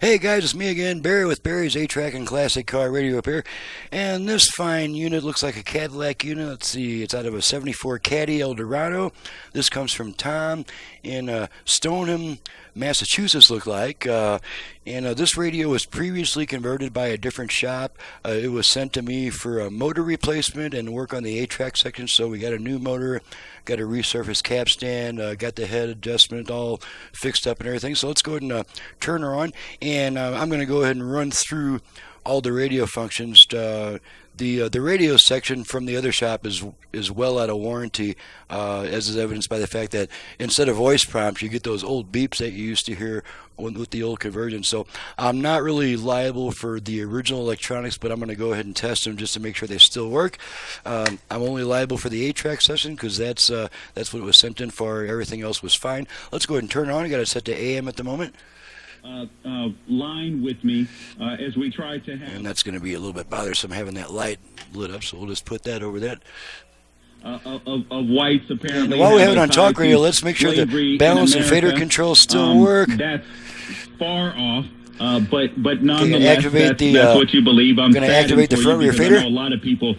Hey guys, it's me again, Barry with Barry's 8-Track and Classic Car Radio Repair. And this fine unit looks like a Cadillac unit. Let's see, it's out of a 74 Caddy Eldorado. This comes from Tom in Stoneham, Massachusetts, look like. This radio was previously converted by a different shop. It was sent to me for a motor replacement and work on the 8-track section, so we got a new motor, got a resurfaced cap stand, got the head adjustment all fixed up and everything. So let's go ahead and turn her on, and I'm going to go ahead and run through all the radio functions. The radio section from the other shop is well out of warranty, as is evidenced by the fact that instead of voice prompts, you get those old beeps that you used to hear with the old conversion. So I'm not really liable for the original electronics, but I'm going to go ahead and test them just to make sure they still work. I'm only liable for the 8-track session because that's what it was sent in for. Everything else was fine. Let's go ahead and turn it on. I got it set to AM at the moment. Line with me as we try to have... And that's going to be a little bit bothersome having that light lit up, so we'll just put that over that. Of whites, apparently. And while we have it on talk radio, let's make sure the balance and fader controls still work. That's far off, but nonetheless, activate that's what you believe. I'm going to activate the front rear fader. I know a lot of people...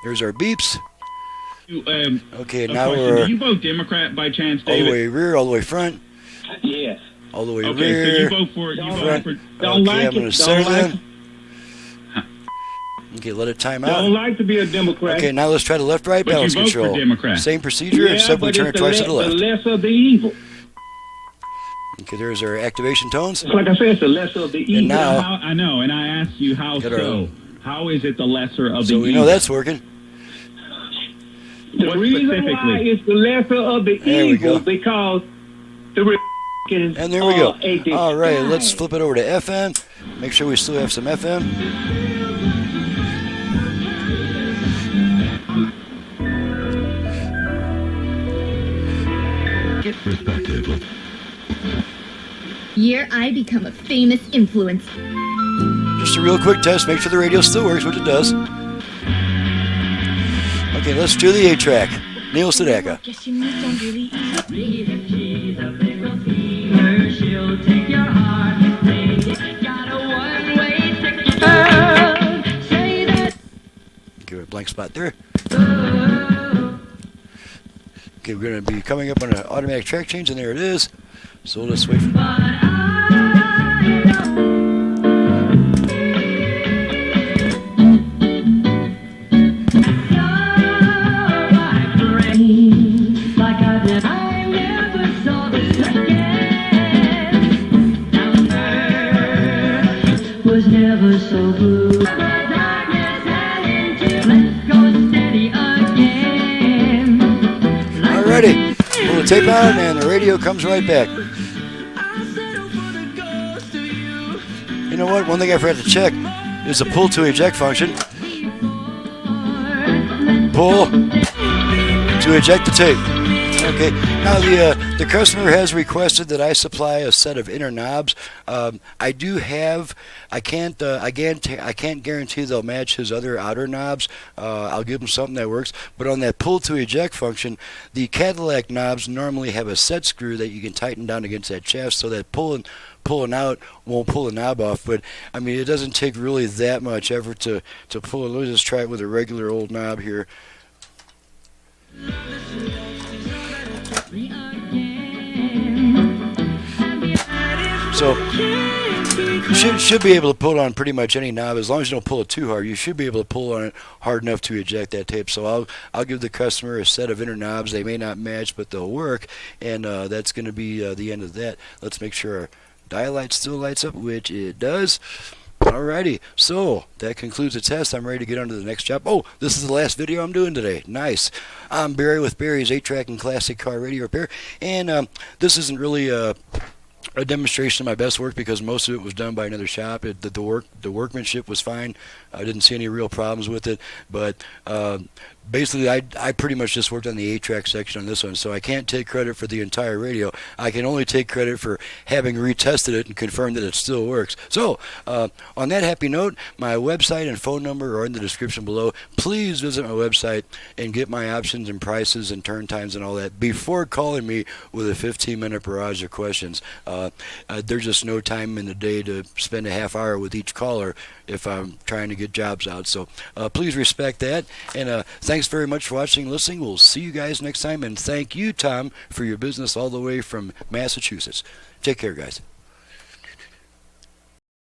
There's our beeps. Okay, now question. we're... Do you vote Democrat by chance, David? All the way rear, all the way front. Yes. All the way okay, rear. so you vote for it. You vote for... Don't like I'm going to it. center Don't like them. Okay, let it time out. Don't like to be a Democrat. Okay, now let's try the left-right But balance you vote for control. Democrat. Same procedure, except we turn it twice to the left. The lesser of the evil. Okay, there's our activation tones. Like I said, it's the lesser of the evil. And now, I know, and I asked you how so. How is it the lesser of the so evil? we know that's working. The reason why it's the lesser of the There we evil go. because the Republicans And there we go. are All right, let's flip it over to FM. Make sure we still have some FM. Perspective. Year I become a famous influence. Just a real quick test. Make sure the radio still works, which it does. Okay, let's do the 8-track. Neil Sedaka. Guess you moved on really easy. Give it a blank spot there. Okay, we're going to be coming up on an automatic track change, and there it is. So we'll just wait for... Was never so blue. Alrighty, pull the tape out and the radio comes right back. You know what? One thing I forgot to check is the pull to eject function. Pull to eject the tape. Okay. Now the customer has requested that I supply a set of inner knobs. I do have. I can't guarantee they'll match his other outer knobs. I'll give him something that works. But on that pull to eject function, the Cadillac knobs normally have a set screw that you can tighten down against that shaft, so that pulling out won't pull the knob off. But I mean, it doesn't take really that much effort to pull it. Let me just try it with a regular old knob here. So you should be able to pull on pretty much any knob as long as you don't pull it too hard. You should be able to pull on it hard enough to eject that tape. So I'll give the customer a set of inner knobs. They may not match, but they'll work, and that's going to be the end of that. Let's make sure our dial light still lights up, which it does. Alrighty, so that concludes the test. I'm ready to get on to the next job. Oh, this is the last video I'm doing today. Nice. I'm Barry with Barry's 8-Track and Classic Car Radio Repair, and this isn't really a demonstration of my best work because most of it was done by another shop. The workmanship was fine. I didn't see any real problems with it, but basically I pretty much just worked on the 8-track section on this one, so I can't take credit for the entire radio. I can only take credit for having retested it and confirmed that it still works. So on that happy note, my website and phone number are in the description below. Please visit my website and get my options and prices and turn times and all that before calling me with a 15-minute barrage of questions. There's just no time in the day to spend a half hour with each caller if I'm trying to get jobs out. So please respect that. And thanks very much for watching and listening. We'll see you guys next time. And thank you, Tom, for your business all the way from Massachusetts. Take care, guys.